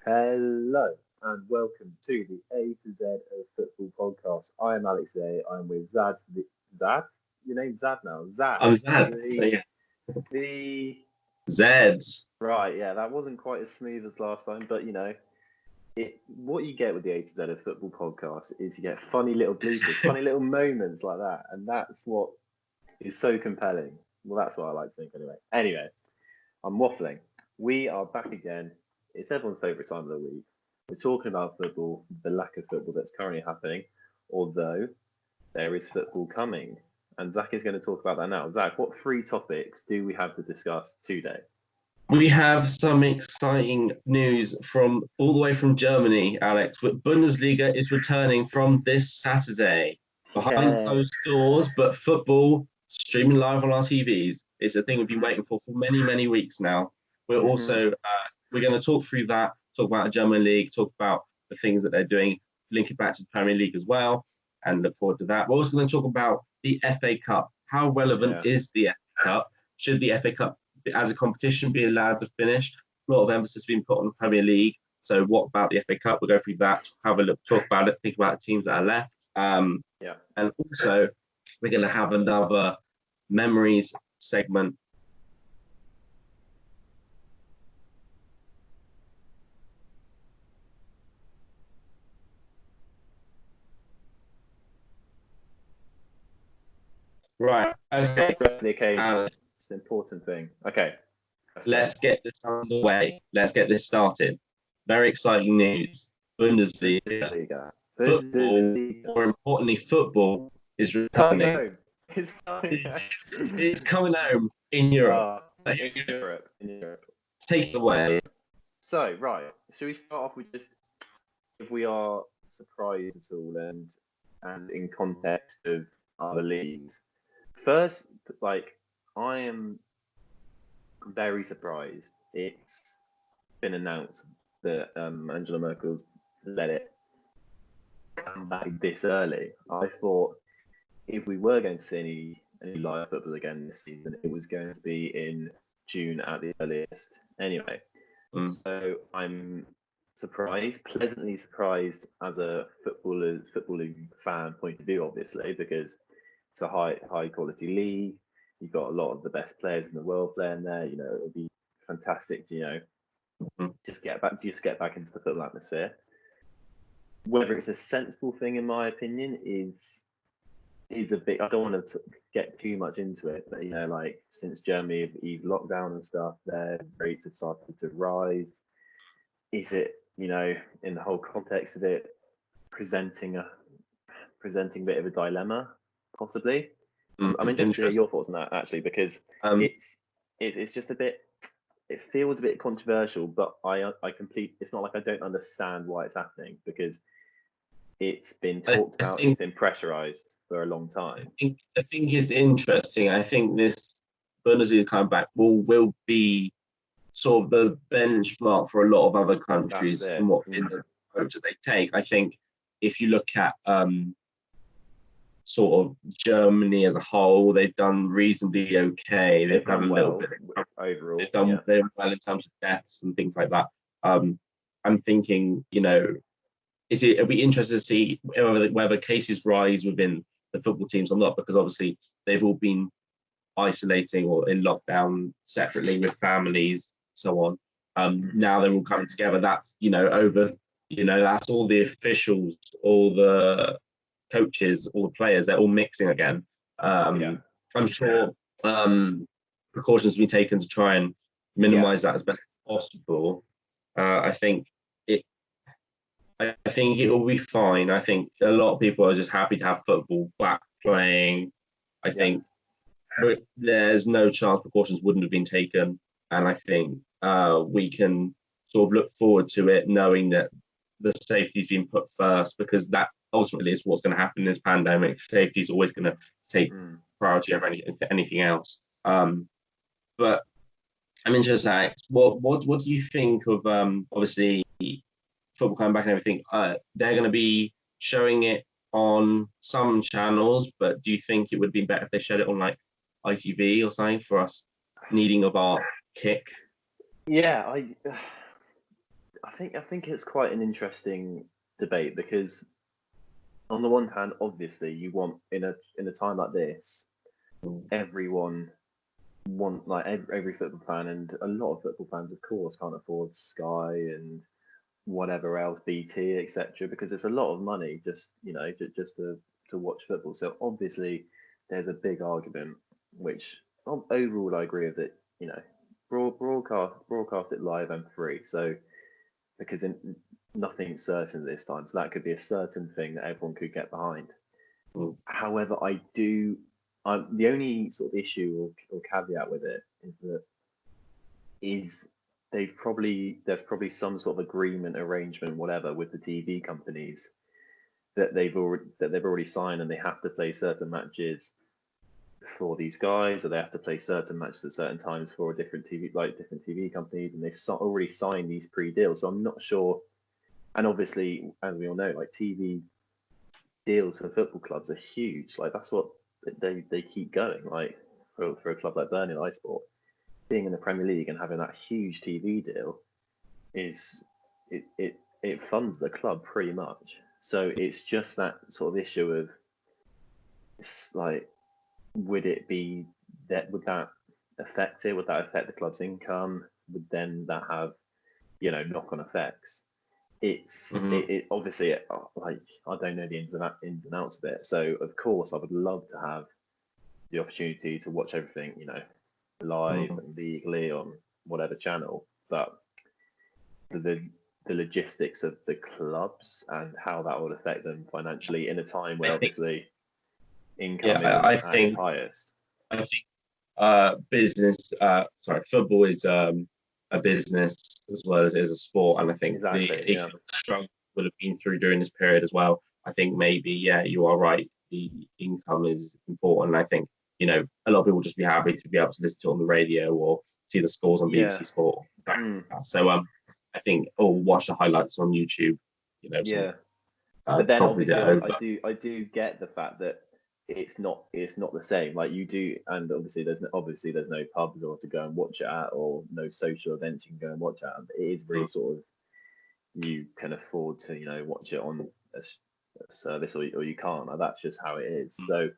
Hello and welcome to the A to Z of Football podcast. I am Alex today. I'm with Zad. Zad? Your name's Zad now. Zad. I'm Zad. The Zed. Right, yeah, that wasn't quite as smooth as last time, but what you get with the A to Z of Football podcast is you get funny little bloopers, funny little moments like that, and that's what is so compelling. Well, that's what I like to think anyway. Anyway, I'm waffling. We are back again. It's everyone's favourite time of the week. We're talking about football, the lack of football that's currently happening, although there is football coming. And Zach is going to talk about that now. Zach, what three topics do we have to discuss today? We have some exciting news from all the way from Germany, Alex. Bundesliga is returning from this Saturday behind closed doors, but football streaming live on our TVs. It's a thing we've been waiting for many, many weeks now. We're also we're going to talk through that, talk about the German league, talk about the things that they're doing, link it back to the Premier League as well, and look forward to that. We're also going to talk about the FA Cup. How relevant is the FA Cup? Should the FA Cup as a competition be allowed to finish? A lot of emphasis being put on the Premier League. So what about the FA Cup? We'll go through that, have a look, talk about it, think about the teams that are left. And also we're going to have another memories segment. Right. Okay. It's an important thing. Okay. Let's get this underway. Let's get this started. Very exciting news. Bundesliga. Football, more importantly, football is returning. It's coming home in Europe. In Europe. Take it away. So, right. Should we start off with just if we are surprised at all and in context of other leagues? First, I am very surprised. It's been announced that Angela Merkel's let it come back this early. I thought if we were going to see any live football again this season, it was going to be in June at the earliest. Anyway, so I'm surprised, pleasantly surprised as a footballing fan point of view, obviously, because it's a high quality league. You've got a lot of the best players in the world playing there. It would be fantastic to, just get back into the football atmosphere. Whether it's a sensible thing, in my opinion, is a bit. I don't want to get too much into it, but since Germany have eased lockdown and stuff, their rates have started to rise. Is it, in the whole context of it, presenting a bit of a dilemma, possibly? I'm interested to hear your thoughts on that, actually, because it's just a bit. It feels a bit controversial, but it's not like I don't understand why it's happening, because it's been talked about, it's been pressurized for a long time. I think it's interesting. I think this Bundesliga coming back will be sort of the benchmark for a lot of other countries and what in the approach that they take. I think if you look at sort of Germany as a whole, they've done reasonably okay. They've had a little bit overall. They've done well in terms of deaths and things like that. I'm thinking, it'll be interesting to see whether cases rise within the football teams or not, because obviously they've all been isolating or in lockdown separately with families, so on. Now they're all coming together. That's that's all the officials, all the coaches, all the players. They're all mixing again. I'm sure precautions have been taken to try and minimize that as best as possible. I think it will be fine. I think a lot of people are just happy to have football back playing. I think there's no chance precautions wouldn't have been taken, and I think we can sort of look forward to it, knowing that the safety's been put first, because that ultimately is what's going to happen in this pandemic. Safety is always going to take priority over anything else. But I'm interested, Alex, what do you think of obviously football coming back and everything? They're going to be showing it on some channels, but do you think it would be better if they showed it on like ITV or something for us needing of our kick? Yeah, I think it's quite an interesting debate because on the one hand, obviously, you want in a time like this, everyone want like every football fan and a lot of football fans, of course, can't afford Sky and whatever else, BT, etc. Because it's a lot of money just to watch football. So obviously, there's a big argument, which overall I agree with it. Broadcast it live and free. So because nothing's certain this time, so that could be a certain thing that everyone could get behind. However, the only sort of issue or caveat with it is there's probably some sort of agreement, arrangement, whatever, with the TV companies that they've already signed, and they have to play certain matches for these guys, or they have to play certain matches at certain times for different TV companies, and they've already signed these pre-deals. So I'm not sure. And obviously, as we all know, like TV deals for football clubs are huge. Like that's what they keep going. Like for a club like Burnley I Sport, being in the Premier League and having that huge TV deal is it funds the club pretty much. So it's just that sort of issue of it's like would it be would that affect it? Would that affect the club's income? Would then that have knock-on effects? It obviously like I don't know the ins and outs of it. So of course I would love to have the opportunity to watch everything live and legally on whatever channel, but the logistics of the clubs and how that will affect them financially in a time where obviously income isn't I at its highest. I think football is a business as well as it is a sport, and I think Exactly, the economic struggle would have been through during this period as well. I think maybe you are right. The income is important. I think a lot of people just be happy to be able to listen to it on the radio or see the scores on BBC Sport. So I think watch the highlights on YouTube. Yeah. But then probably obviously I do get the fact that it's not the same. Like you do, and obviously there's no pubs or to go and watch it at, or no social events you can go and watch it at. But it is really sort of you can afford to watch it on a service or you can't. Like, that's just how it is. So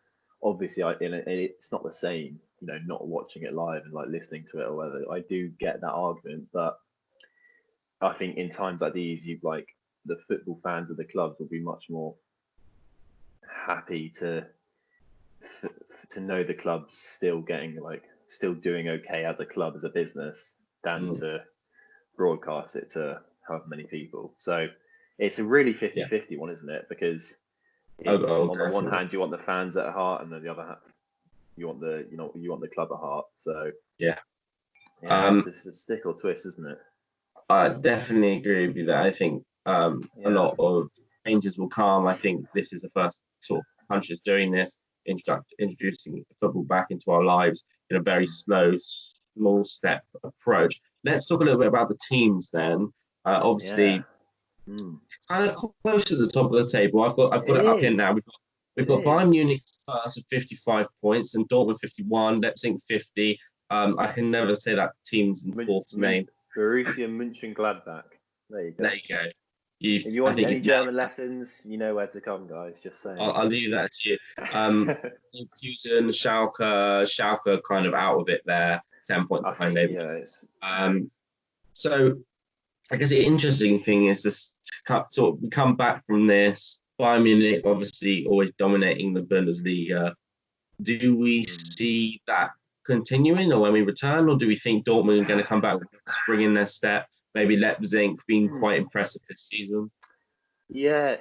obviously it's not the same. Not watching it live and like listening to it or whatever. I do get that argument, but I think in times like these, the football fans of the clubs will be much more happy to know the club's still doing okay as a club, as a business, than to broadcast it to however many people. So it's a really 50-50 one, isn't it? Because it's on the one hand you want the fans at heart, and on the other hand you want the club at heart. So it's a stick or twist, isn't it? I definitely agree with you there. I think a lot of changes will come. I think this is the first sort of countries doing this, introducing football back into our lives in a very small step approach. Let's talk a little bit about the teams then. Obviously, kind of close to the top of the table. I've got it up here now. We've got Bayern Munich first at 55 points and Dortmund 51, Leipzig 50. I can never say that team's in fourth name. Borussia Mönchengladbach. There you go. There you go. If you want any German lessons, you know where to come, guys. Just saying. I'll leave that to you. Leverkusen, Schalke kind of out of it there, 10 points behind Leverkusen. So I guess the interesting thing is this we come back from this. Bayern Munich obviously always dominating the Bundesliga. Do we see that continuing, or when we return, or do we think Dortmund are going to come back with a spring in their step? Maybe Leipzig being quite impressive this season. Yeah,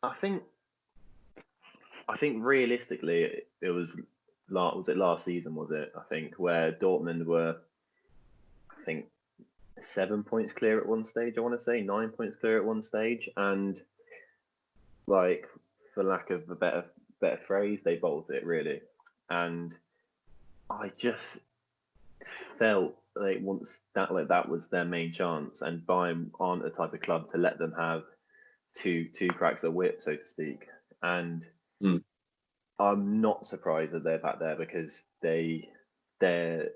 I think realistically it was it last season, was it? I think where Dortmund were, 7 points clear at one stage. I want to say 9 points clear at one stage, and like for lack of a better phrase, they bolted it really. And I just felt like once that was their main chance, and Bayern aren't the type of club to let them have two cracks at whip, so to speak. And I'm not surprised that they're back there because they're the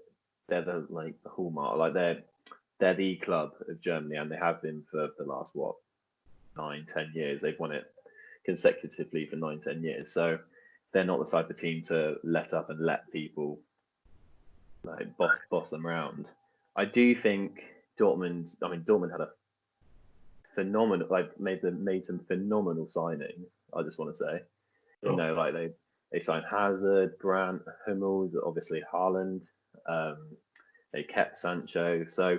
hallmark. Like they're the club of Germany, and they have been for the last 9, 10 years. They've won it consecutively for 9, 10 years. So they're not the type of team to let up and let people like boss them around. I do think Dortmund. I mean, Dortmund had a phenomenal, like made some phenomenal signings. I just want to say, you know, like they signed Hazard, Brandt, Hummels, obviously Haaland. They kept Sancho, so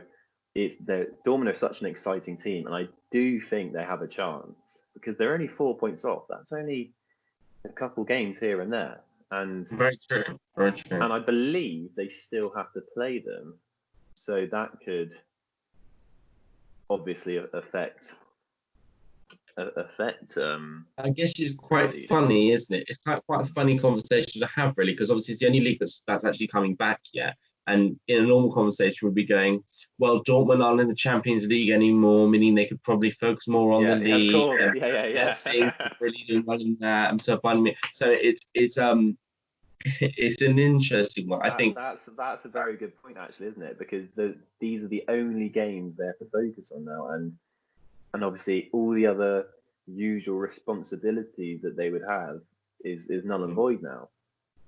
Dortmund are such an exciting team, and I do think they have a chance because they're only 4 points off. That's only a couple games here and there, and very true, very true. And I believe they still have to play them, so that could obviously affect. I guess it's quite funny, isn't it? It's quite a funny conversation to have, really, because obviously it's the only league that's actually coming back yet. And in a normal conversation, we'd be going, well, Dortmund aren't in the Champions League anymore, meaning they could probably focus more on the league. Of course. Yeah. Really doing well in that, and so it's it's an interesting one. I think that's a very good point, actually, isn't it? Because these are the only games they have to focus on now, and obviously all the other usual responsibilities that they would have is null and void now.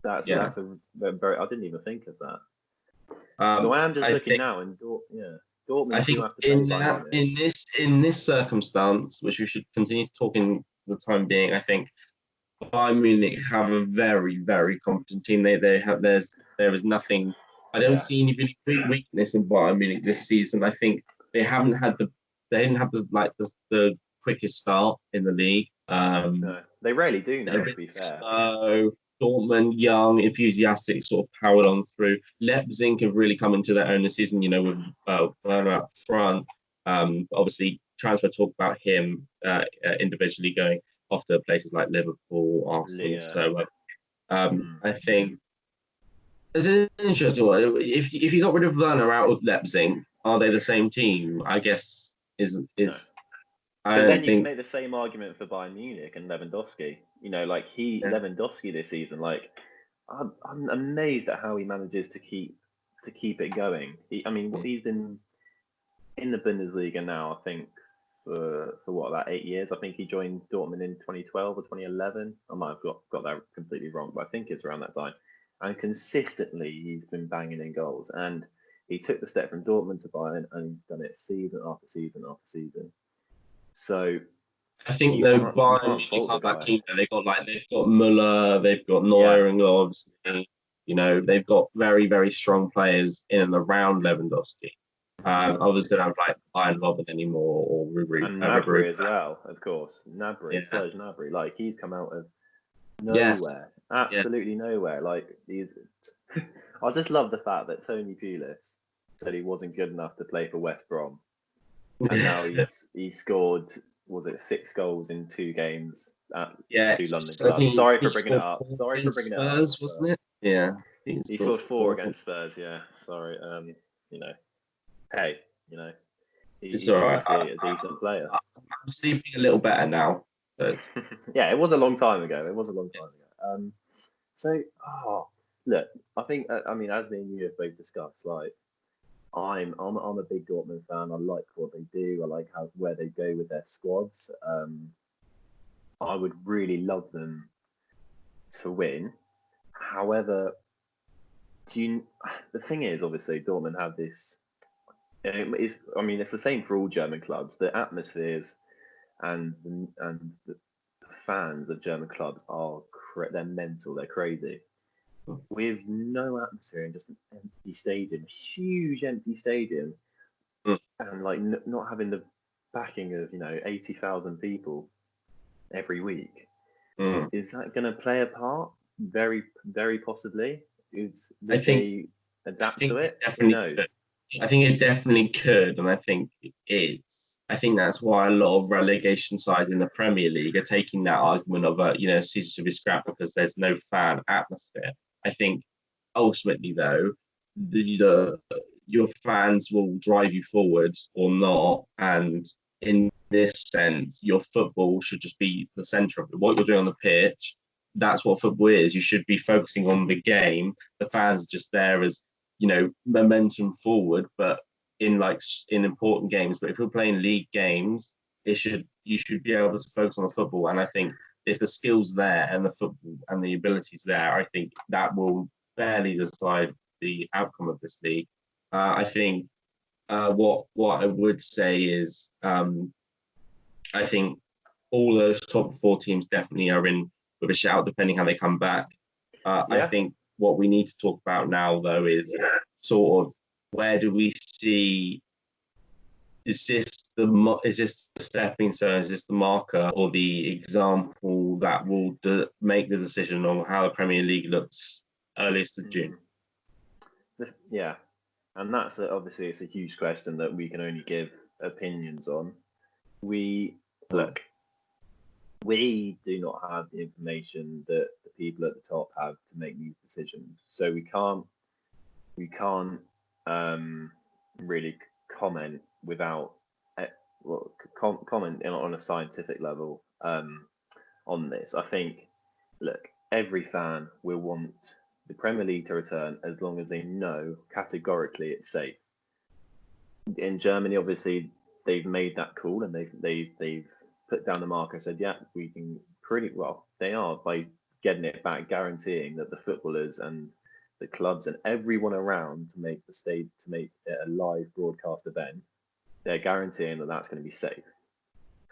That's a very. I didn't even think of that. So I am just looking now, and Dortmund. I think in this circumstance, which we should continue to talk in the time being, I think Bayern Munich have a very, very competent team. There is nothing. I don't see any really big weakness in Bayern Munich this season. I think they didn't have the quickest start in the league. No, they rarely do now, to be fair. So Dortmund, young, enthusiastic, sort of powered on through. Leipzig have really come into their own this season, you know, with Werner up front. Obviously, transfer talk about him individually going off to places like Liverpool, Arsenal. So I think it's an interesting one. If you got rid of Werner out of Leipzig, are they the same team? I guess No. But then you can make the same argument for Bayern Munich and Lewandowski. You know, like Lewandowski this season, like I'm amazed at how he manages to keep it going. He's been in the Bundesliga now, I think, for about 8 years. I think he joined Dortmund in 2012 or 2011. I might have got that completely wrong, but I think it's around that time. And consistently, he's been banging in goals. And he took the step from Dortmund to Bayern, and he's done it season after season after season. So I think Bayern have that team. They've got Muller, they've got Neuer, and obviously, you know, they've got very, very strong players in and around Lewandowski. Obviously, don't have like Iron Robin anymore, or Ribéry. And Gnabry as well, of course. Serge Gnabry, like he's come out of nowhere, absolutely nowhere. Like I just love the fact that Tony Pulis said he wasn't good enough to play for West Brom, and now he scored, was it 6 goals in 2 games at 2 London clubs. Sorry for bringing it up. Spurs, wasn't it? Yeah, he scored 4 against Spurs. Yeah, sorry. You know, hey, you know, he's obviously a decent player. I'm sleeping a little better now. But... yeah, it was a long time ago. Look, I think as me and you have both discussed, like I'm a big Dortmund fan. I like what they do. I like where they go with their squads. I would really love them to win. However, the thing is, obviously, Dortmund have this. It's the same for all German clubs. The atmospheres and the fans of German clubs they're mental. They're crazy. With no atmosphere and just an empty stadium, huge empty stadium, and like not having the backing of 80,000 people every week, is that going to play a part? Very, very possibly. They adapt to it? Who knows? I think it definitely could, and I think it is. I think that's why a lot of relegation sides in the Premier League are taking that argument of season to be scrapped because there's no fan atmosphere. I think ultimately, though, your fans will drive you forward or not, and in this sense, your football should just be the centre of it. What you're doing on the pitch, that's what football is. You should be focusing on the game. The fans are just there as momentum forward, but in important games. But if we're playing league games, you should be able to focus on the football. And I think if the skill's there and the football and the abilities there, I think that will fairly decide the outcome of this league. I think what I would say is I think all those top four teams definitely are in with a shout, depending how they come back. I think what we need to talk about now, though, is sort of where do we see? Is this the stepping stone? Is this the marker or the example that will make the decision on how the Premier League looks earliest of June? Yeah, and that's obviously it's a huge question that we can only give opinions on. We do not have the information that the people at the top have to make these decisions, so we can't really comment without comment on a scientific level on this. I think, look, every fan will want the Premier League to return as long as they know categorically it's safe. In Germany, obviously, they've made that call and they've put down the marker and said, yeah, we can pretty well. They are, by getting it back, guaranteeing that the footballers and the clubs and everyone around to make it a live broadcast event, they're guaranteeing that that's going to be safe.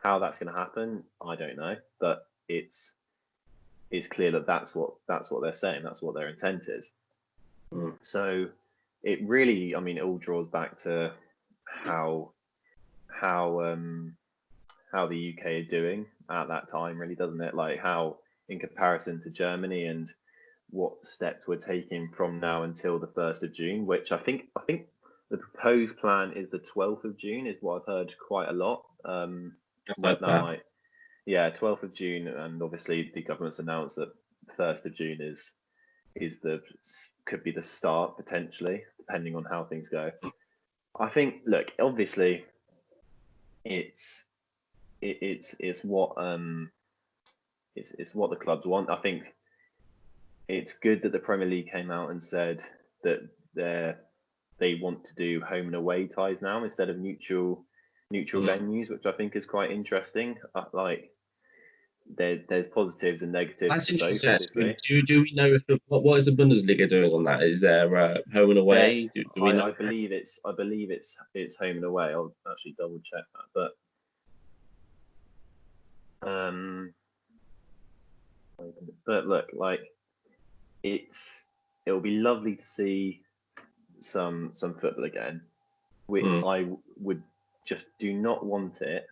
How that's going to happen, I don't know, but it's clear that that's what they're saying. That's what their intent is. So it really, I mean, it all draws back to how the UK are doing at that time, really, doesn't it? Like how, in comparison to Germany, and what steps we're taking from now until the 1st of June, which I think the proposed plan is the 12th of June, is what I've heard quite a lot. 12th of June, and obviously the government's announced that 1st of June could be the start potentially, depending on how things go. I think, look, obviously, it's what it's what the clubs want. I think it's good that the Premier League came out and said that they want to do home and away ties now instead of neutral venues, which I think is quite interesting. Like there's positives and negatives. That's interesting. Do we know if what is the Bundesliga doing on that? Is there home and away? Do we know? I believe it's home and away. I'll actually double check that, but look, like it'll be lovely to see some football again. I would just do not want it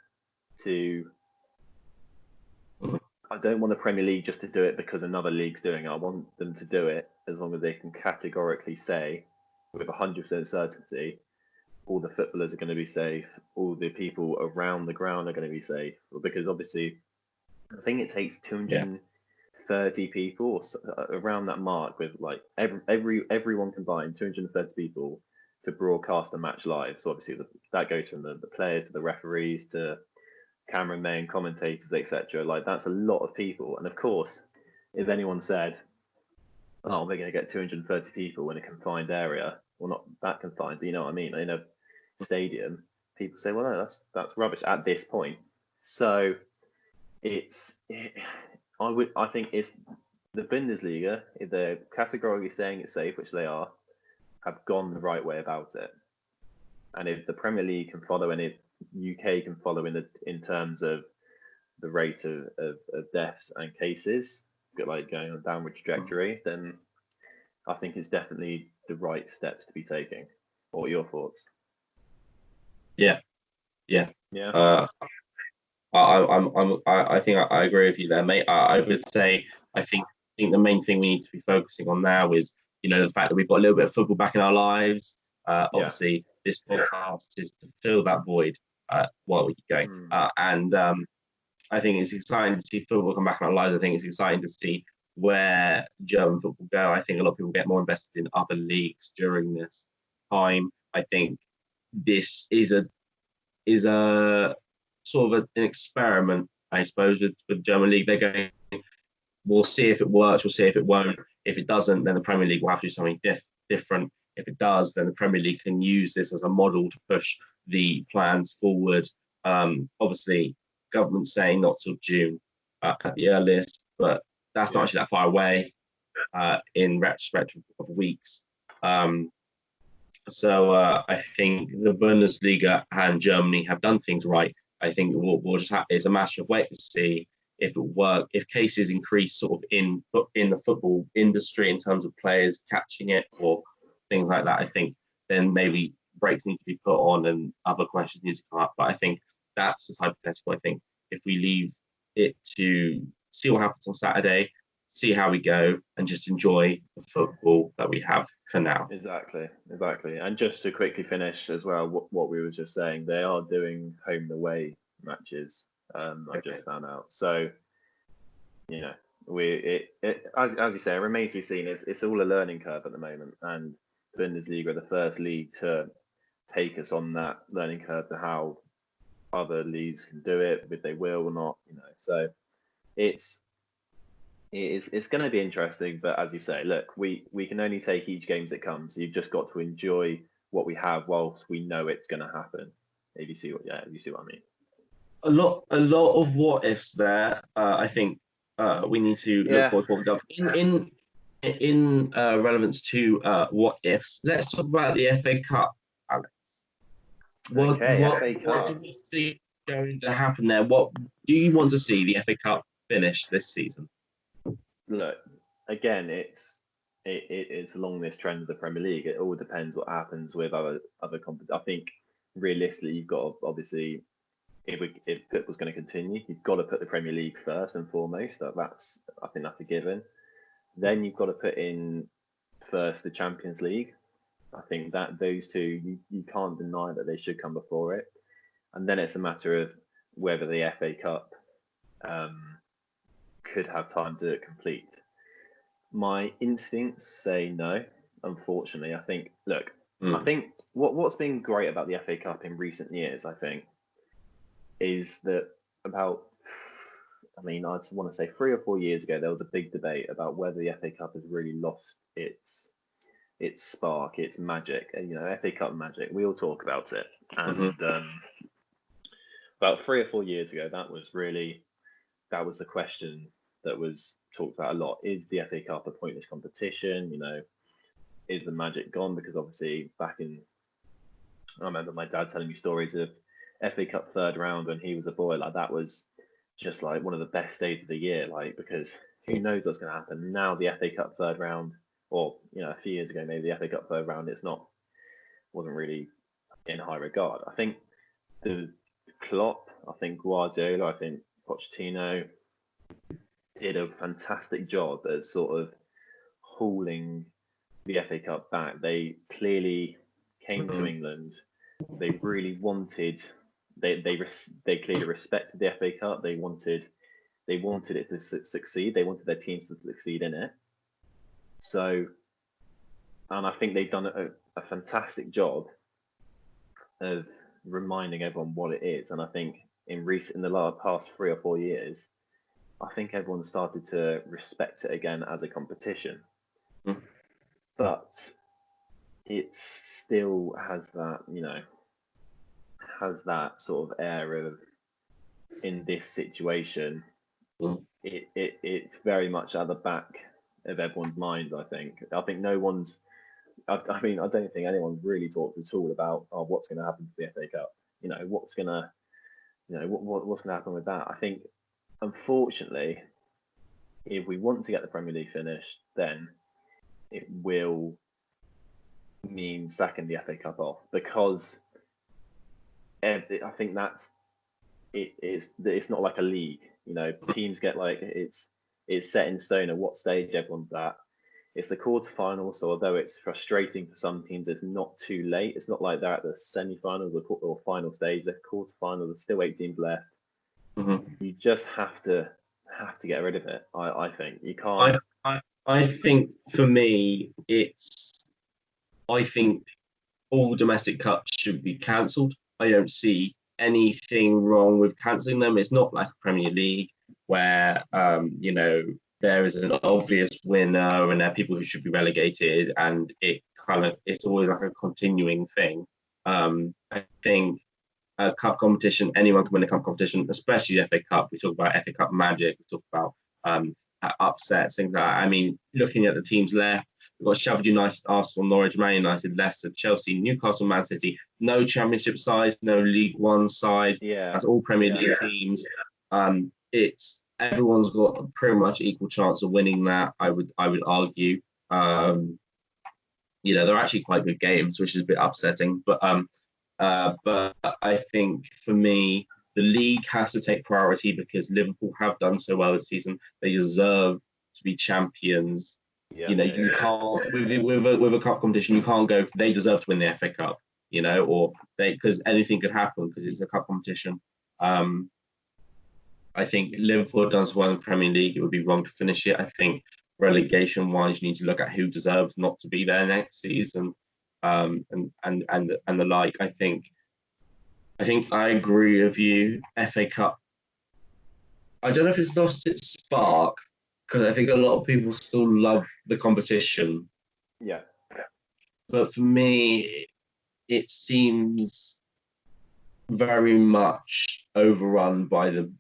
to. I don't want the Premier League just to do it because another league's doing it. I want them to do it as long as they can categorically say with 100% certainty all the footballers are going to be safe, all the people around the ground are going to be safe. Because obviously, I think it takes 230 people around that mark, with like everyone combined, 230 people to broadcast a match live. So obviously that goes from the players to the referees to cameramen, commentators, etc. Like that's a lot of people. And of course, if anyone said, "Oh, we're going to get 230 people in a confined area," well, not that confined, but you know what I mean, in a stadium, people say, "Well, no, that's rubbish." At this point, so I think it's the Bundesliga. If they're categorically saying it's safe, which they are, have gone the right way about it. And if the Premier League can follow, and if UK can follow in terms of the rate of deaths and cases, like going on a downward trajectory, then I think it's definitely the right steps to be taking. What are your thoughts? Yeah. I think I agree with you there, mate. I would say I think the main thing we need to be focusing on now is the fact that we've got a little bit of football back in our lives. Obviously, this podcast is to fill that void while we keep going. And I think it's exciting to see football come back in our lives. I think it's exciting to see where German football go. I think a lot of people get more invested in other leagues during this time. I think this is a sort of an experiment, I suppose, with the German league. They're going, we'll see if it works, we'll see if it won't. If it doesn't, then the Premier League will have to do something different. If it does, then the Premier League can use this as a model to push the plans forward. Obviously, government saying not till June at the earliest, but that's not actually that far away in retrospect of weeks. So I think the Bundesliga and Germany have done things right. I think we'll just it's a matter of wait to see if it works, if cases increase sort of in the football industry in terms of players catching it or things like that. I think then maybe breaks need to be put on and other questions need to come up. But I think that's just hypothetical. I think if we leave it to see what happens on Saturday, see how we go, and just enjoy the football that we have for now. Exactly. And just to quickly finish as well, what we were just saying, they are doing home and away matches. I just found out. So, you know, as you say, it remains to be seen. It's all a learning curve at the moment, and Bundesliga are the first league to take us on that learning curve to how other leagues can do it, if they will or not. You know, so it's going to be interesting. But as you say, look, we can only take each game as it comes. So you've just got to enjoy what we have whilst we know it's going to happen. If you see what I mean. A lot of what ifs there. I think we need to look forward to what we've done. In relevance to what ifs, let's talk about the FA Cup, Alex. What do you think is going to happen there? What do you want to see the FA Cup finish this season? Look, again, it's along this trend of the Premier League. It all depends what happens with other competitions. I think realistically, you've got to, obviously, if football's going to continue, you've got to put the Premier League first and foremost. I think that's a given. Then you've got to put in first the Champions League. I think that those two, you can't deny that they should come before it. And then it's a matter of whether the FA Cup could have time to complete. My instincts say no, unfortunately. I think, look, I think what's been great about the FA Cup in recent years, I think, is that I'd want to say 3 or 4 years ago, there was a big debate about whether the FA Cup has really lost its spark, its magic. You know, FA Cup magic. We all talk about it. And about 3 or 4 years ago, that was the question that was talked about a lot. Is the FA Cup a pointless competition? You know, is the magic gone? Because obviously I remember my dad telling me stories of FA Cup third round when he was a boy. Like, that was just like one of the best days of the year, like, because who knows what's going to happen. Now the FA Cup third round, or, you know, a few years ago, maybe the FA Cup third round, wasn't really in high regard. I think the Klopp, I think Guardiola, I think Pochettino did a fantastic job at sort of hauling the FA Cup back. They clearly came to England. They really wanted. They clearly respected the FA Cup. They wanted it to succeed. They wanted their teams to succeed in it. So, and I think they've done a fantastic job of reminding everyone what it is. And I think in the past 3 or 4 years, I think everyone started to respect it again as a competition. But it still has that, you know, sort of air of, in this situation, it's very much at the back of everyone's minds. I think no one's. I don't think anyone's really talked at all about what's going to happen to the FA Cup. You know, what's going to happen with that. I think, unfortunately, if we want to get the Premier League finished, then it will mean sacking the FA Cup off, because I think that's it. It's not like a league. You know, teams get like it's set in stone at what stage everyone's at. It's the quarterfinals, so although it's frustrating for some teams, it's not too late. It's not like they're at the semi-finals or final stage. They're quarterfinals. There's still 8 teams left. You just have to get rid of it. I think you can't. I think for me, I think all domestic cups should be cancelled. I don't see anything wrong with cancelling them. It's not like a Premier League where you know, there is an obvious winner and there are people who should be relegated, and it it's always like a continuing thing. I think a cup competition, anyone can win a cup competition, especially the FA Cup. We talk about FA Cup magic. We talk about upsets, things like that. I mean, looking at the teams left, we've got Sheffield United, Arsenal, Norwich, Man United, Leicester, Chelsea, Newcastle, Man City. No Championship sides, no League One side. Yeah, that's all Premier League teams. It's everyone's got pretty much equal chance of winning that. I would argue. They're actually quite good games, which is a bit upsetting. But I think for me, the league has to take priority because Liverpool have done so well this season. They deserve to be champions. yeah. You can't with a cup competition. You can't go. They deserve to win the FA Cup. Or because anything could happen because it's a cup competition. I think Liverpool does well in the Premier League. It would be wrong to finish it. I think relegation-wise, you need to look at who deserves not to be there next season, and the like. I think I agree with you. FA Cup. I don't know if it's lost its spark because I think a lot of people still love the competition. Yeah. But for me, it seems very much overrun by the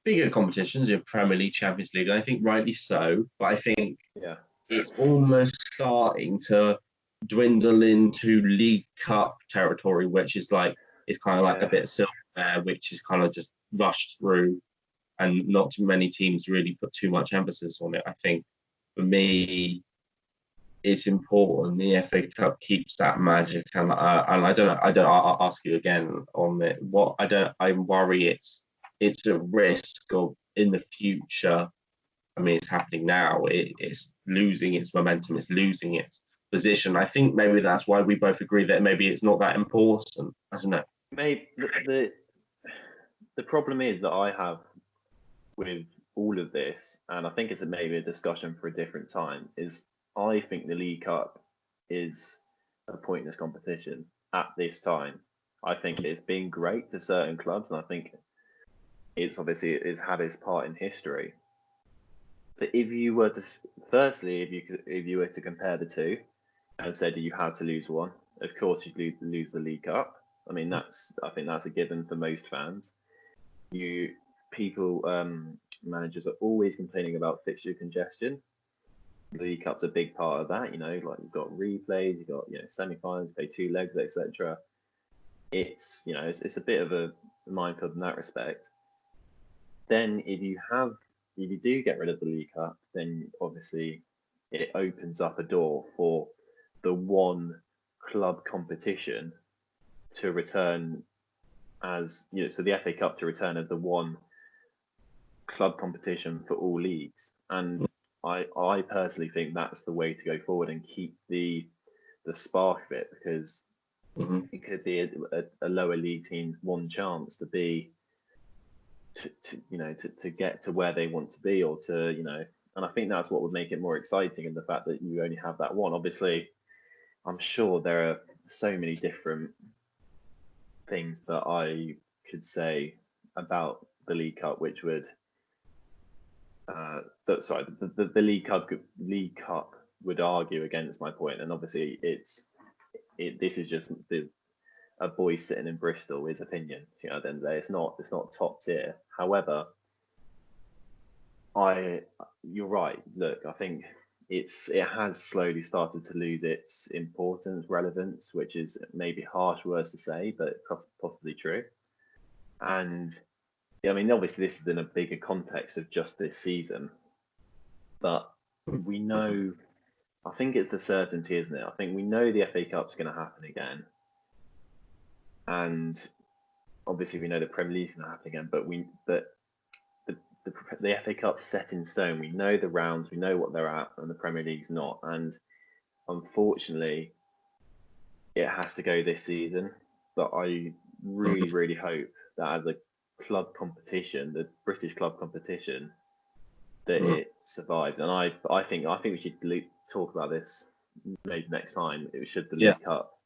bigger competitions, your Premier League, Champions League, and I think rightly so. But I think it's almost starting to dwindle into League Cup territory, which is like it's kind of like a bit of silverware, which is kind of just rushed through, and not too many teams really put too much emphasis on it. I think for me, it's important the FA Cup keeps that magic, and I don't know. I'll ask you again on it. I worry it's a risk of in the future. I mean, it's happening now. It's losing its momentum. It's losing its position. I think maybe that's why we both agree that maybe it's not that important. I don't know. Maybe the problem is that I have with all of this, and I think it's maybe a discussion for a different time, is I think the League Cup is a pointless competition at this time. I think it's been great to certain clubs, and I think it's had its part in history. But if you were to, firstly, if you were to compare the two, and said you had to lose one, of course you'd lose the League Cup. I mean, I think that's a given for most fans. Managers are always complaining about fixture congestion. The League Cup's a big part of that. Like you've got replays, you've got semi-finals, you play 2 legs, etc. It's it's a bit of a minefield in that respect. Then if you do get rid of the League Cup, then obviously it opens up a door for the one club competition to return as so the FA Cup to return as the one club competition for all leagues. And I personally think that's the way to go forward and keep the spark of it, because it could be a lower league team's one chance to be to get to where they want to be, or to and I think that's what would make it more exciting, and the fact that you only have that one. Obviously, I'm sure there are so many different things that I could say about the League Cup, which would the League Cup would argue against my point. And obviously this is just a boy sitting in Bristol, his opinion. At the end of the day, it's not top tier. However, you're right. Look, I think it has slowly started to lose its importance, relevance, which is maybe harsh words to say, but possibly true. And I mean, obviously, this is in a bigger context of just this season, but we know. I think it's the certainty, isn't it? I think we know the FA Cup's going to happen again, and obviously we know the Premier League's going to happen again. But the FA Cup's set in stone. We know the rounds, we know what they're at, and the Premier League's not. And unfortunately, it has to go this season. But I really, really hope that as a club competition, the British club competition, that it survives. And I think we should talk about this maybe next time. Should the League Cup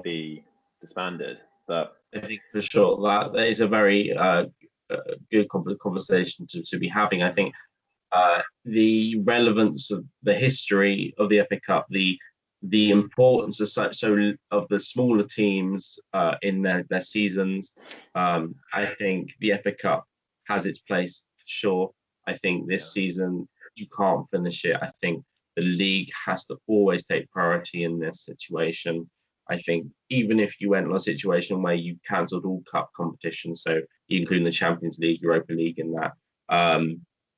be disbanded? But I think for sure that is a very good conversation to be having. I think the relevance of the history of the FA Cup, the the importance of of the smaller teams in their seasons. I think the FA Cup has its place for sure. I think Yeah. this season you can't finish it. I think the league has to always take priority in this situation. I think even if you went on a situation where you cancelled all cup competitions, so including the Champions League, Europa League, and that,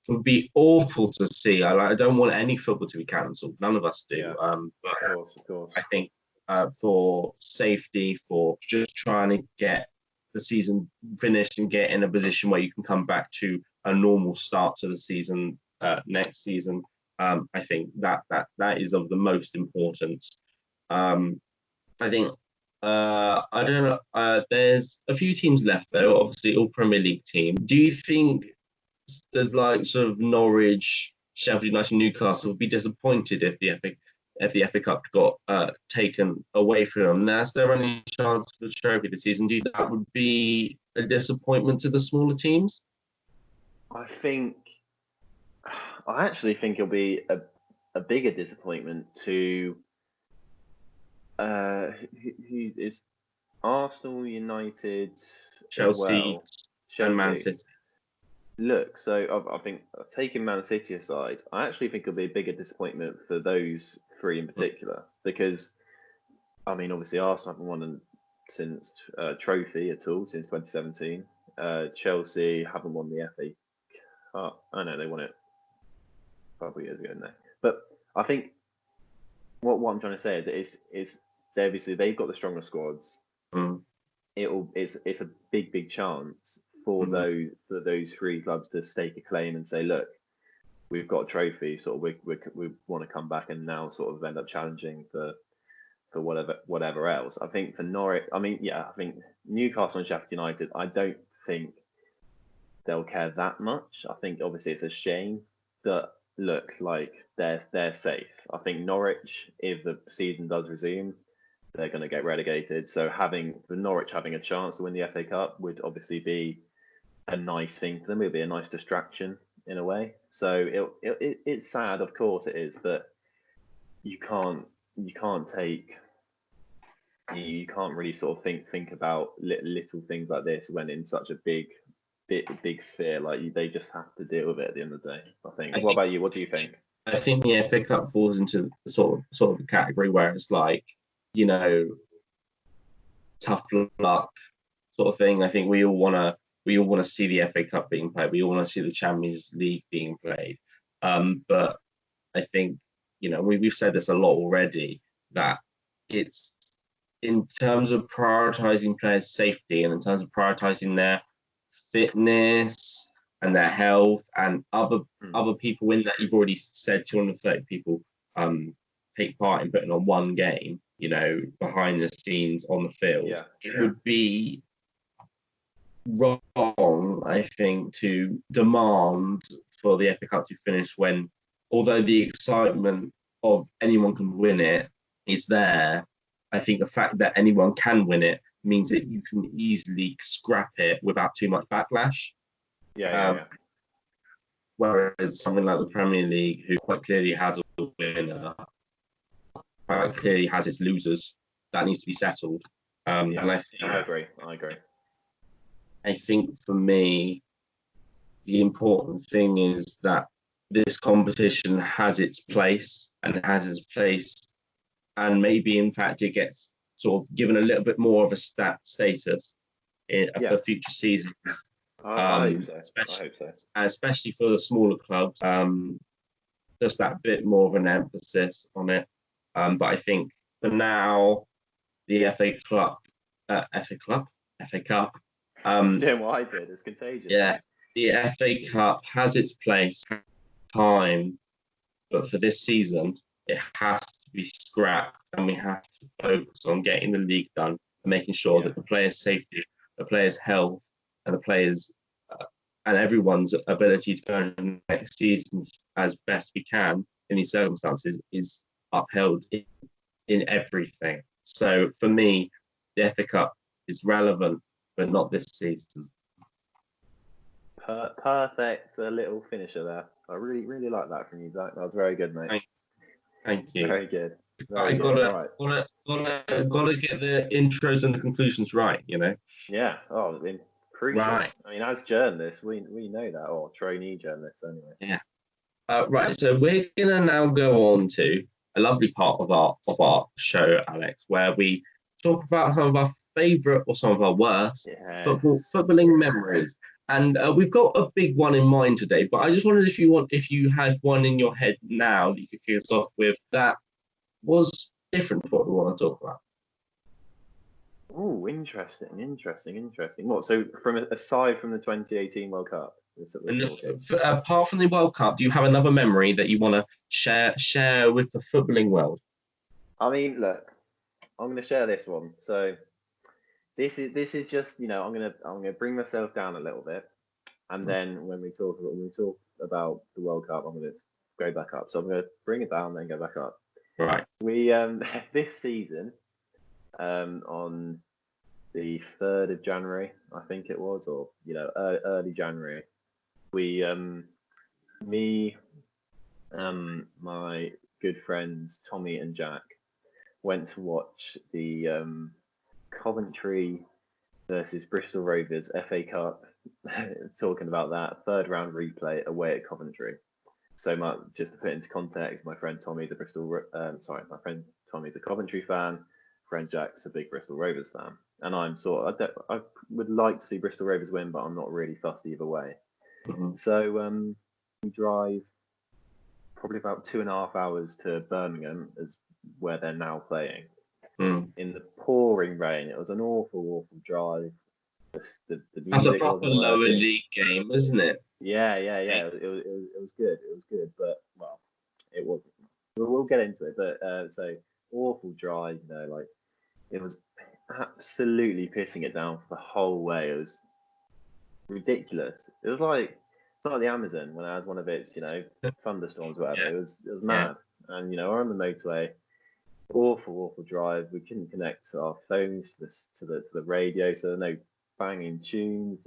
it would be awful to see. I don't want any football to be cancelled. None of us do. Yeah. But Of course. I think for safety, for just trying to get the season finished and get in a position where you can come back to a normal start to the season next season, I think that is of the most importance. I think I don't know. There's a few teams left though. Obviously, all Premier League team. Do you think the likes of Norwich, Sheffield United, Newcastle would be disappointed if the FA Cup got taken away from them? Now, is there any chance for the trophy this season? Do you think that would be a disappointment to the smaller teams? I actually think it'll be a bigger disappointment to who is Arsenal, United as Chelsea well, and Man Chelsea. City. Look, so I think taking Man City aside, I actually think it'll be a bigger disappointment for those three in particular because I mean, obviously Arsenal haven't won since trophy at all since 2017. Chelsea haven't won the FA Cup. I know they won it a couple of years ago, didn't they? But I think what I'm trying to say is obviously they've got the stronger squads. Mm. It's a big chance for those three clubs to stake a claim and say, look, we've got a trophy, sort of we want to come back and now sort of end up challenging for whatever else. I think for Norwich, I mean, yeah, I think Newcastle and Sheffield United, I don't think they'll care that much. I think obviously it's a shame that look like they're safe. I think Norwich, if the season does resume, they're going to get relegated. So having Norwich having a chance to win the FA Cup would obviously be a nice thing for them. It would be a nice distraction in a way. So it's sad, of course it is, but you can't take you can't really sort of think about little things like this when in such a big sphere. Like they just have to deal with it at the end of the day. I think. What about you? What do you think? I think the FA Cup falls into the sort of category where it's like, you know, tough luck sort of thing. I think we all want to see the FA Cup being played. We all want to see the Champions League being played. But I think, you know, we've said this a lot already, that it's in terms of prioritizing players' safety and in terms of prioritizing their fitness and their health and other people in that. You've already said 230 people take part in putting on one game, you know, behind the scenes on the field. Yeah. It would be wrong, I think, to demand for the FA Cup to finish when, although the excitement of anyone can win it is there, I think the fact that anyone can win it means that you can easily scrap it without too much backlash. Yeah. Whereas something like the Premier League, who quite clearly has a winner, quite clearly has its losers, that needs to be settled. And I agree. I think for me, the important thing is that this competition has its place and maybe in fact it gets sort of given a little bit more of a status for future seasons. I hope so. Especially for the smaller clubs, just that bit more of an emphasis on it. But I think for now, the FA Cup. Doing what I did, it's contagious. Yeah, the FA Cup has its place, time, but for this season, it has to be scrapped, and we have to focus on getting the league done and making sure that the players' safety, the players' health, and the players and everyone's ability to go into next season as best we can in these circumstances is upheld in everything. So for me, the FA Cup is relevant, but not this season. Perfect little finisher there. I really like that from you, Zach. That was very good, mate. Thank you. Very good. Very I good. gotta, Right. gotta get the intros and the conclusions right, you know. Yeah. Oh, I mean, crucial. Right. I mean, as journalists, we know that, or trainee journalists anyway. Yeah. Right. So we're gonna now go on to a lovely part of our show, Alex, where we talk about some of our favourite or some of our worst Yes. footballing memories. And we've got a big one in mind today, but I just wondered if you had one in your head now that you could kick us off with that was different to what we want to talk about. Oh, interesting. What? So, from aside from the 2018 World Cup, we're And talking. apart from the World Cup, do you have another memory that you want to share with the footballing world? I mean, look, I'm going to share this one. So, this is just I'm gonna bring myself down a little bit, and then when we talk about the World Cup, I'm gonna go back up. So I'm gonna bring it down, then go back up. Right. We this season on the 3rd of January, I think it was, or early January, we me my good friends Tommy and Jack went to watch the Coventry versus Bristol Rovers FA Cup. Talking about that third round replay away at Coventry. So much just to put into context, my friend Tommy's a my friend Tommy's a Coventry fan. Friend Jack's a big Bristol Rovers fan, and I would like to see Bristol Rovers win, but I'm not really fussed either way. Mm-hmm. So we drive probably about 2.5 hours to Birmingham, as where they're now playing. In the pouring rain. It was an awful drive. The That's a music proper wasn't lower working. league game, isn't it? Yeah. It was good. It was good, but well, it wasn't. We'll get into it. But so awful drive. Like it was absolutely pissing it down for the whole way. It was ridiculous. It's like the Amazon when it has one of its thunderstorms, whatever. Yeah. It was mad. And we're on the motorway. Awful drive. We couldn't connect our phones to the radio, so no banging tunes.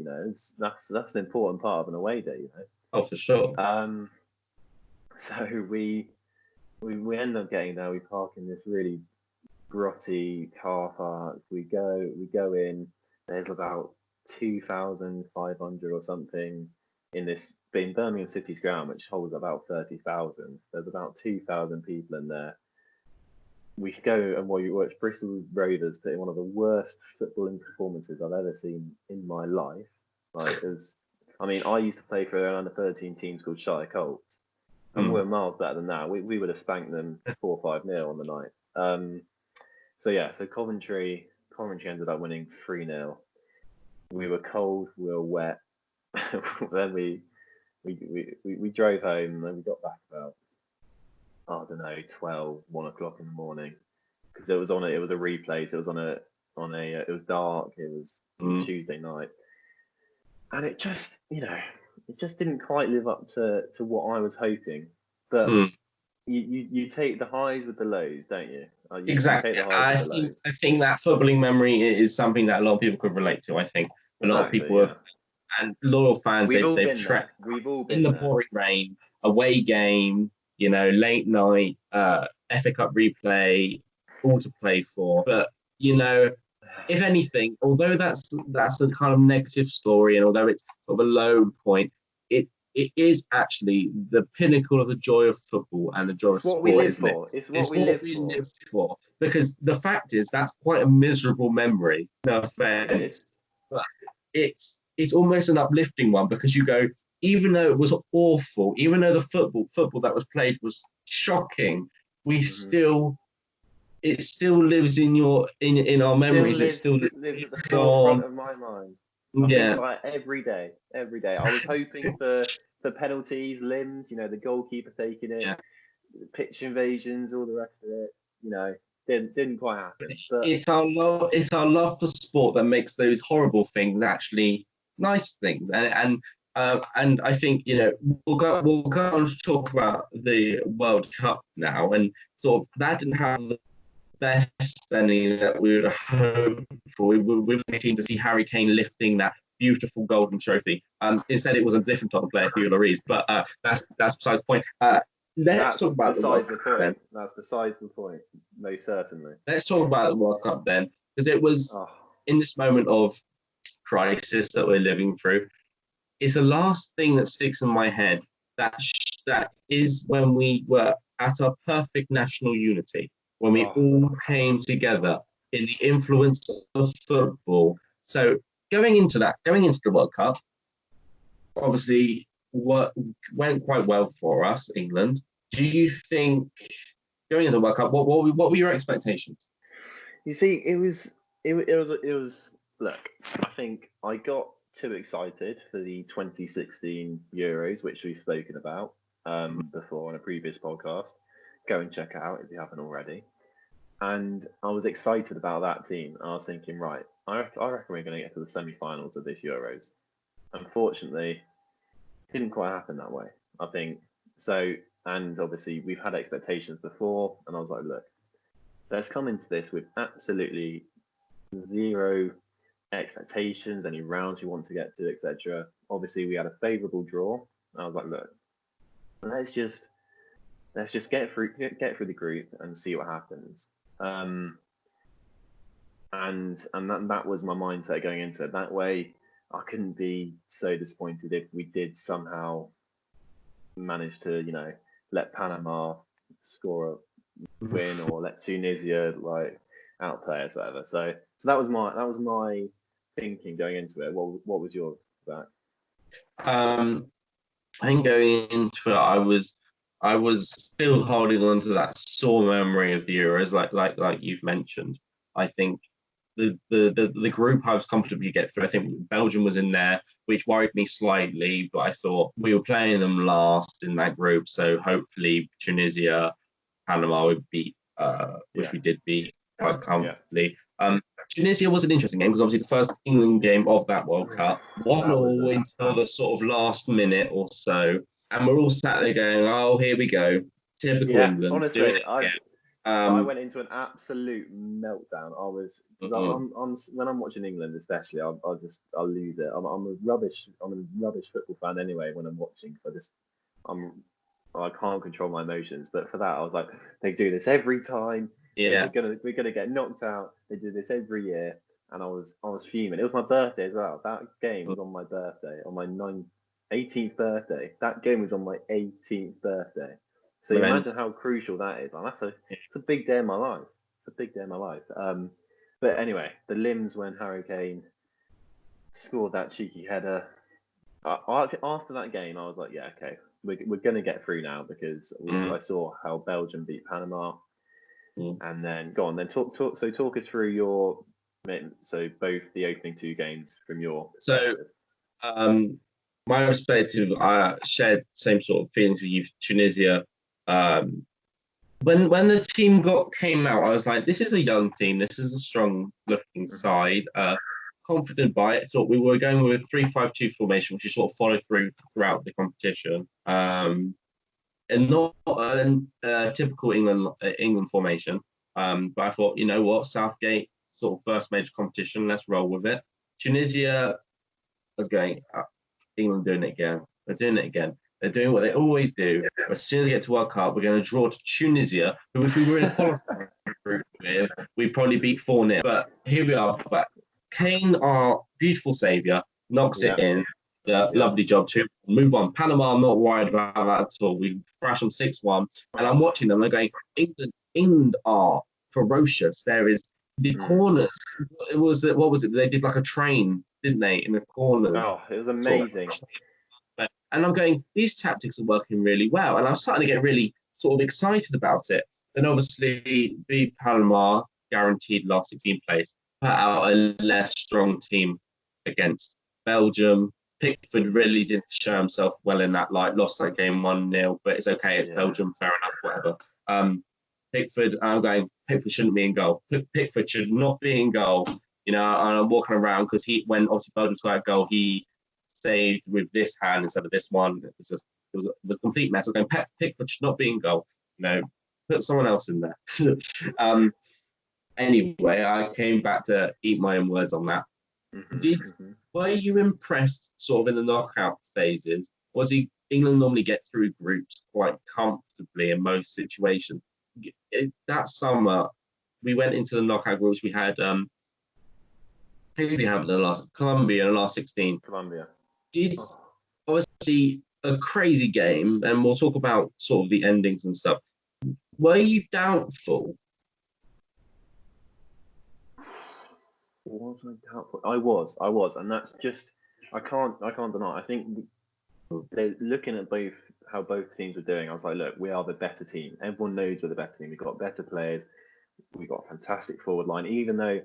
That's an important part of an away day. Oh, for sure. So we end up getting there. We park in this really grotty car park. We go in. There's about 2,500 or something in Birmingham City's ground, which holds about 30,000. There's about 2,000 people in there. We could go and watch Bristol Rovers put in one of the worst footballing performances I've ever seen in my life. Like I used to play for an under-13 team called Shire Colts, and we're miles better than that. We would have spanked them 4-5-0 on the night. So Coventry ended up winning 3-0. We were cold, we were wet. Then we drove home, and then we got back about, I don't know, 1 o'clock in the morning, because it was a replay. So it was dark. It was Tuesday night, and it just didn't quite live up to what I was hoping. But you take the highs with the lows, don't you? Exactly. You take the highs with the lows. I think that footballing memory is something that a lot of people could relate to. I think a lot of people have, and loyal fans, We've all they've been trekked there. We've all been in the there. pouring rain, away game, late night, FA Cup replay, all to play for. But if anything, although that's a kind of negative story, and although it's sort of a low point, it is actually the pinnacle of the joy of football and the joy of sport, isn't it? It's what we live for. Because the fact is that's quite a miserable memory. No offense, but it's almost an uplifting one, because you go, even though it was awful, even though the football that was played was shocking, it still lives in our memories. It still lives at the forefront of my mind. I think about it every day. I was hoping for penalties, limbs, the goalkeeper taking it, pitch invasions, all the rest of it. Didn't quite happen. But it's our love for sport that makes those horrible things actually nice things. And I think we'll go on to talk about the World Cup now, and sort of that didn't have the best ending that we would hope for. We were waiting to see Harry Kane lifting that beautiful golden trophy. Instead, it was a different type of player, Hugh Lloris. But that's besides the point. let's talk about the World besides the Cup then. point. That's besides the point. Most certainly. Let's talk about the World Cup then, because it was Oh, in this moment of crisis that we're living through. It's the last thing that sticks in my head. That is when we were at our perfect national unity, when we oh, all came together in the influence of football. So going into the World Cup, obviously went quite well for us, England. Do you think going into the World Cup, what were your expectations? you see, it was. Look, I think I got too excited for the 2016 Euros, which we've spoken about before on a previous podcast. Go and check it out if you haven't already. And I was excited about that team. I was thinking, right, I reckon we're going to get to the semi-finals of this Euros. Unfortunately, it didn't quite happen that way. I think so. And obviously, we've had expectations before, and I was like, look, let's come into this with absolutely zero expectations, any rounds we want to get to, etc. Obviously, we had a favourable draw. I was like, look, let's just get through the group and see what happens. And that was my mindset going into it. That way, I couldn't be so disappointed if we did somehow manage to, let Panama score a win or let Tunisia outplay us, whatever. So that was my thinking going into it. What was yours, Zach? I think going into it, I was still holding on to that sore memory of the Euros, like you've mentioned. I think the group I was comfortably get through. I think Belgium was in there, which worried me slightly, but I thought we were playing them last in that group, so hopefully Tunisia, Panama would beat, which Yeah, we did beat quite yeah. comfortably. Tunisia was an interesting game because obviously the first England game of that World Cup, one That was all until the sort of last minute or so, and we're all sat there going, "Oh, here we go, typical yeah. England doing Honestly, it I again." I went into an absolute meltdown. I was because Mm, I'm when I'm watching England, especially, I'll lose it. I'm a rubbish football fan anyway when I'm watching. So I'm I can't control my emotions. But for that, I was like, they do this every time. We're yeah. gonna get knocked out. They do this every year, and I was fuming. It was my birthday as well. That game was on my birthday, on my 18th birthday. That game was on my 18th birthday. So you Mental. imagine how crucial that is. Like, it's a big day in my life. It's a big day in my life. But anyway, the limbs when Harry Kane scored that cheeky header. After that game, I was like, yeah, okay, we're going to get through now because I saw how Belgium beat Panama. Mm. And then go on, then talk us through your so both the opening two games from your So, perspective. my perspective, I shared the same sort of feelings with you. Tunisia, um, when the team came out, I was like, this is a young team. This is a strong looking Mhm. side. Confident by it. Thought we were going with a 3-5-2 formation, which you sort of followed throughout the competition. And not a typical England formation. But I thought, you know what, Southgate sort of first major competition. Let's roll with it. Tunisia was going. England doing it again. They're doing it again. They're doing what they always do. As soon as they get to World Cup, we're going to draw to Tunisia, who if we were in a qualifying group with, we'd probably beat 4-0. But here we are. But Kane, our beautiful saviour, knocks Yeah, it in. yeah. Lovely job to move on. Panama, I'm not worried about that at all. We thrash them 6-1. And I'm watching them. They're going, England are ferocious. There is the Mm. corners. What was it? They did like a train, didn't they, in the corners? Oh, it was Sort amazing. of. And I'm going, these tactics are working really well. And I was starting to get really sort of excited about it. And obviously, the Panama guaranteed last 16 place, put out a less strong team against Belgium. Pickford really didn't show himself well in that light, lost that game 1-0, but it's okay, it's Yeah. Belgium, fair enough, whatever. Pickford, I'm going, Pickford shouldn't be in goal. Pickford should not be in goal. You know, and I'm walking around because when obviously Belgium scored a goal, he saved with this hand instead of this one. It was a complete mess. I was going, Pickford should not be in goal. You know, put someone else in there. Anyway, I came back to eat my own words on that. Hmm. Did Hmm. Were you impressed sort of in the knockout phases? Was he England normally get through groups quite comfortably in most situations. That summer, we went into the knockout groups. We had who did we have in the last Colombia in the last 16? Colombia. Did Oh. obviously a crazy game, and we'll talk about sort of the endings and stuff. Were you doubtful? Was I doubtful? I was, and that's just I can't deny. I think they're looking at both how both teams were doing. I was like, look, we are the better team. Everyone knows we're the better team. We've got better players. We've got a fantastic forward line. Even though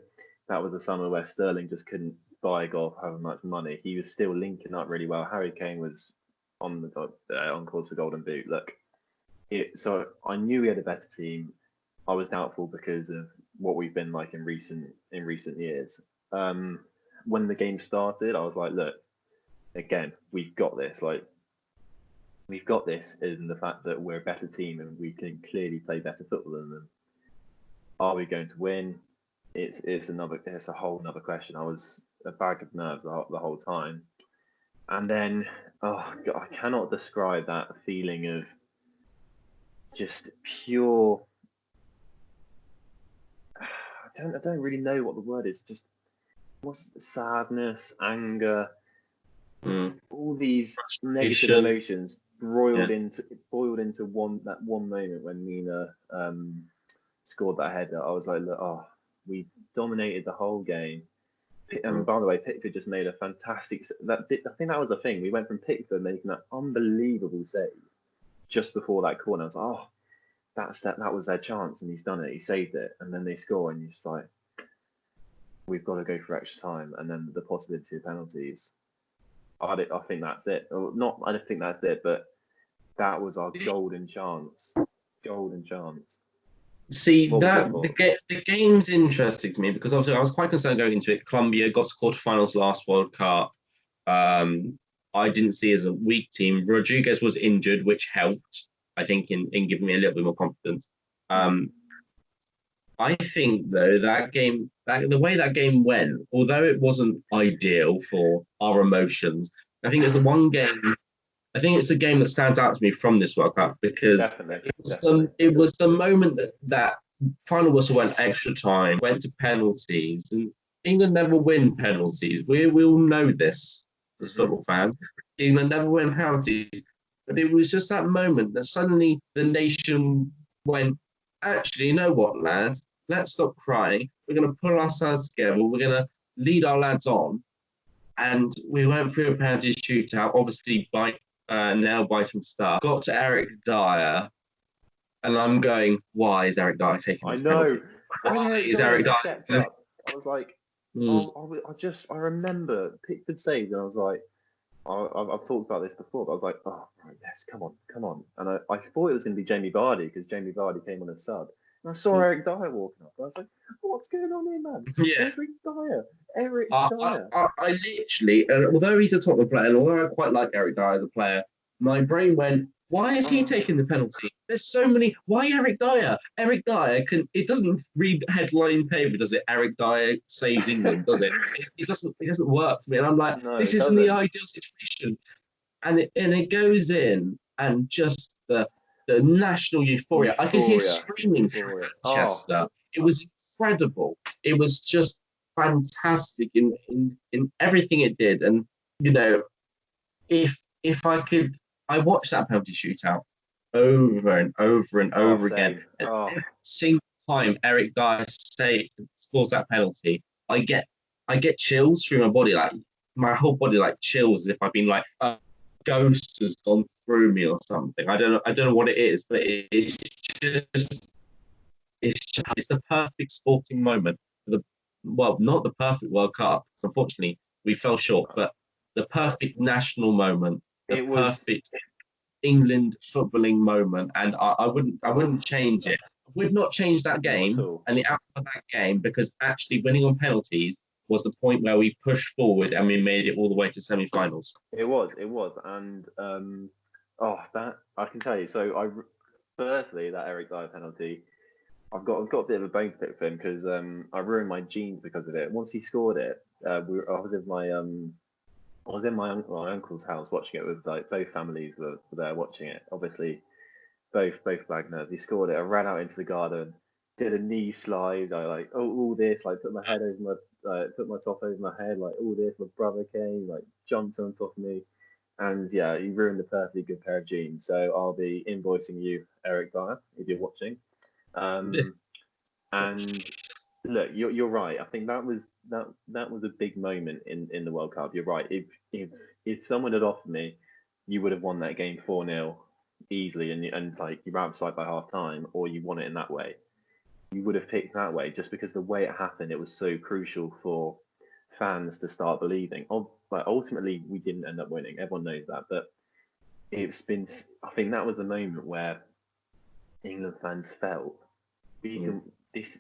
that was the summer where Sterling just couldn't buy golf, however much money, he was still linking up really well. Harry Kane was on course for Golden Boot. Look, so I knew we had a better team. I was doubtful because of what we've been like in recent years. When the game started, I was like, look, again, we've got this. Like, we've got this in the fact that we're a better team and we can clearly play better football than them. Are we going to win? It's a whole another question. I was a bag of nerves the whole time, and then oh God, I cannot describe that feeling of just pure. I don't really know what the word is. Just what's sadness, anger, all these negative emotions boiled into that one moment when Mina scored that header. I was like, look, oh, we dominated the whole game. And by the way, Pickford just made a fantastic. I think that was the thing. We went from Pickford making that unbelievable save just before that corner. I was like, oh, that was their chance, and he's done it. He saved it, and then they score, and you're just like, we've got to go for extra time, and then the possibility of penalties. I think that's it. Or not. I don't think that's it, but that was our golden chance. Golden chance. See, the game's interesting to me because obviously I was quite concerned going into it. Colombia got to quarterfinals last World Cup. I didn't see as a weak team. Rodriguez was injured, which helped, I think, in giving me a little bit more confidence. I think though that game, the way that game went, although it wasn't ideal for our emotions, I think it's the one game. I think it's the game that stands out to me from this World Cup because it was the moment that final whistle went extra time, went to penalties, and England never win penalties. We all know this as football fans. England never win penalties, but it was just that moment that suddenly the nation went, actually, you know what, lads? Let's stop crying. We're going to pull ourselves together. We're going to lead our lads on. And we went through a penalty shootout, obviously by nail biting stuff. Got to Eric Dyer, and I'm going, why is Eric Dyer taking this penalty? Why is Eric Dyer stepped up? I was like, I remember Pickford saved, and I was like, I've talked about this before, but I was like, oh, right, yes, come on. And I thought it was going to be Jamie Vardy because Jamie Vardy came on as sub. And I saw Eric Dyer walking up. And I was like, what's going on here, man? Yeah. Eric Dyer. I literally, although he's a Tottenham player, and although I quite like Eric Dyer as a player, my brain went, why is he taking the penalty? There's so many. Why Eric Dyer? Eric Dyer it doesn't read headline paper, does it? Eric Dyer saves England, does it? It doesn't work for me. And I'm like, this isn't the ideal situation. And it goes in, and just the national euphoria. I could hear screaming through Manchester. It was incredible. It was just fantastic in everything it did. And you know, if I could, I watched that penalty shootout over and over and over again. Every single time Eric Dyer scores that penalty, I get chills through my body, like my whole body like chills as if I've been like a ghost has gone through me or something. I don't know what it is, but it's the perfect sporting moment for not the perfect World Cup, because unfortunately we fell short, but the perfect national moment, perfect England footballing moment, and I wouldn't change it. I would not change that game and the outcome of that game, because actually winning on penalties was the point where we pushed forward and we made it all the way to semi-finals. It was, and that I can tell you. So firstly, that Eric Dyer penalty, I've got a bit of a bone to pick for him because I ruined my jeans because of it. Once he scored it, I was with my I was in my uncle's house watching it with like both families were there watching it. Obviously, both Wagners. He scored it. I ran out into the garden, did a knee slide. I like all this. Like put my head over put my top over my head. Like all this. My brother came, like jumped on top of me, and yeah, he ruined a perfectly good pair of jeans. So I'll be invoicing you, Eric Dyer, if you're watching. Um, and look, you're right. I think that was a big moment in the World Cup. You're right. If someone had offered me, you would have won that game 4-0 easily, and like you're outside by half time, or you won it in that way. You would have picked that way just because the way it happened, it was so crucial for fans to start believing. Like ultimately, we didn't end up winning. Everyone knows that, but it's been. I think that was the moment where England fans felt we can. This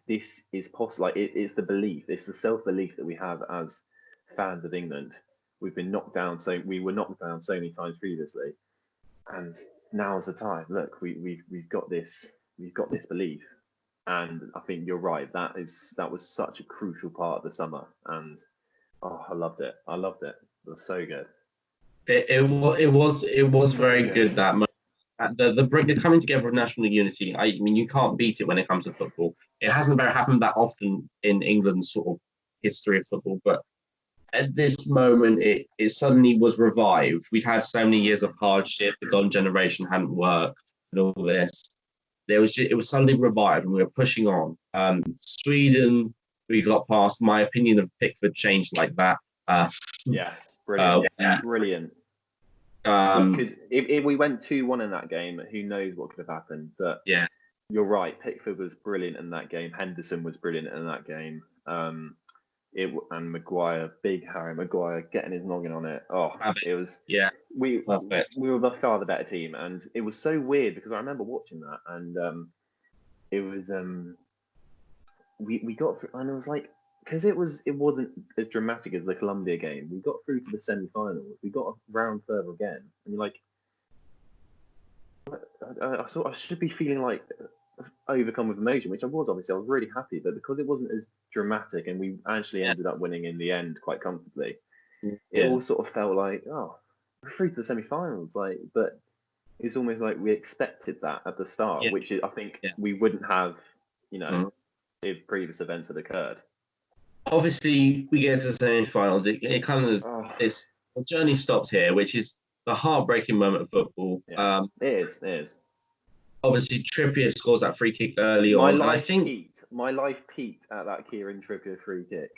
is possible. Like it's the belief. It's the self belief that we have as fans of England. We've been knocked down. So we were knocked down so many times previously, and now's the time. Look, we've got this. We've got this belief, and I think you're right. That was such a crucial part of the summer, and oh, I loved it. I loved it. It was so good. It was So very good. good that moment. The coming together of national unity. I mean, you can't beat it when it comes to football. It hasn't ever happened that often in England's sort of history of football, but at this moment, it suddenly was revived. We'd had so many years of hardship. The golden generation hadn't worked, and all this. It was suddenly revived, and we were pushing on. Sweden, we got past. My opinion of Pickford changed like that. Yeah, brilliant, Uh, brilliant. um, Because if we went 2-1 in that game, who knows what could have happened? But yeah, you're right. Pickford was brilliant in that game. Henderson was brilliant in that game. And Maguire, big Harry Maguire, getting his noggin on it. Oh, it was yeah, we perfect. we were by far the better team, and it was so weird because I remember watching that, and it was we got through, and it was like because it wasn't as dramatic as the Colombia game. We got through to the semi-finals. We got a round further again, and you're like, I should be feeling like overcome with emotion, which I was obviously. I was really happy, but because it wasn't as dramatic, and we actually Yeah, ended up winning in the end quite comfortably, it yeah. all sort of felt like, oh, we're through to the semi-finals. Like, but it's almost like we expected that at the start, Yeah, which is, I think yeah. we wouldn't have, you know, Mhm. if previous events had occurred. Obviously, we get to the semi-finals. It kind of Oh, it's the journey stops here, which is the heartbreaking moment of football. yeah, it is. It is. Obviously, Trippier scores that free kick early My on, and I life think peaked. My life peaked at that Kieran Trippier free kick.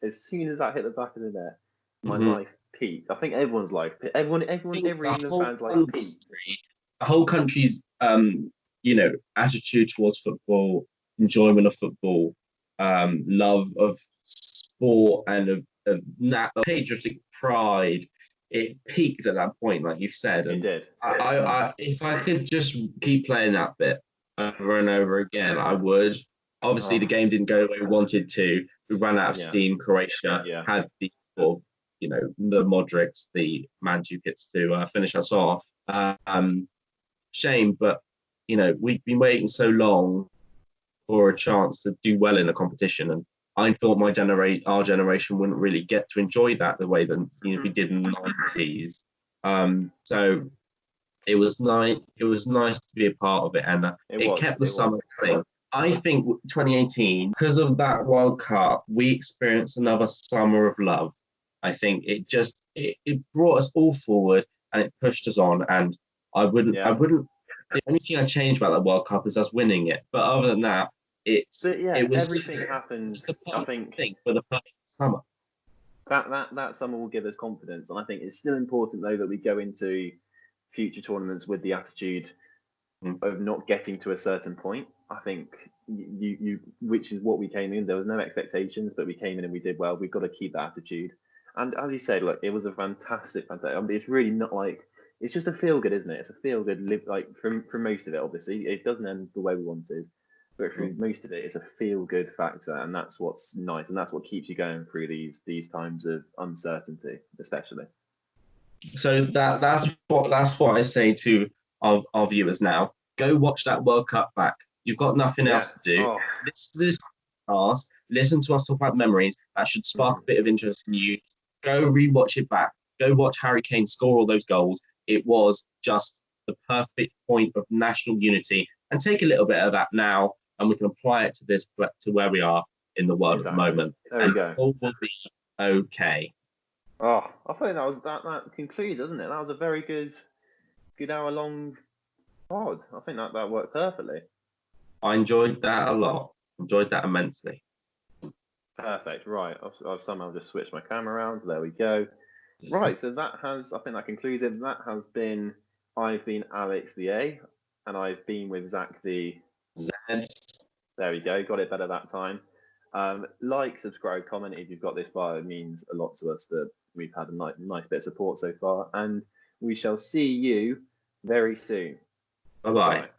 As soon as that hit the back of the net, my mhm, life peaked. I think everyone's life, I think every England fan's life peaked. the whole country's attitude towards football, enjoyment of football, love of sport, and of patriotic pride. It peaked at that point, like you've said, It and did. if I could just keep playing that bit over and over again, I would. Obviously, Oh, the game didn't go the way we wanted to. We ran out of yeah, steam. Croatia yeah. had the sort of, the Modrics, the Mandzukics to finish us off. Shame, but we've been waiting so long for a chance to do well in a competition, and I thought our generation wouldn't really get to enjoy that the way that we did in the '90s. So it was nice. It was nice to be a part of it, and It it was. kept the It summer was. going. I think 2018, because of that World Cup, we experienced another summer of love. I think it brought us all forward and it pushed us on. And I Yeah. wouldn't. The only thing I changed about that World Cup is us winning it. But other than that, But it yeah, was everything just happened. the I perfect think thing for the perfect summer. that summer will give us confidence, and I think it's still important though that we go into future tournaments with the attitude Mm. of not getting to a certain point. I think which is what we came in. There was no expectations, but we came in and we did well. We've got to keep that attitude. And as you said, look, it was a fantastic. I mean, it's really not like it's just a feel good, isn't it? It's a feel good. Like from most of it, obviously, it doesn't end the way we wanted, but Mm. through most of it, it's a feel good factor, and that's what's nice, and that's what keeps you going through these times of uncertainty, especially. So that's what I say to our viewers now. Go watch that World Cup back. You've got nothing Yeah. else to do. Oh. Listen to this podcast. Listen to us talk about memories. That should spark Mhm. a bit of interest in you. Go rewatch it back. Go watch Harry Kane score all those goals. It was just the perfect point of national unity. And take a little bit of that now, and we can apply it to where we are in the world at the Exactly. moment, There we and go. all will be okay. Oh, I think that concludes, doesn't it? That was a very good hour long pod. I think that worked perfectly. I enjoyed that a lot. Enjoyed that immensely. Perfect. Right. I've somehow just switched my camera around. There we go. Right. So I think that concludes it. I've been Alex the A, and I've been with Zach the. Zed. There we go. Got it better that time. Like, subscribe, comment if you've got this far. It means a lot to us that we've had a nice bit of support so far, and we shall see you very soon. Bye bye.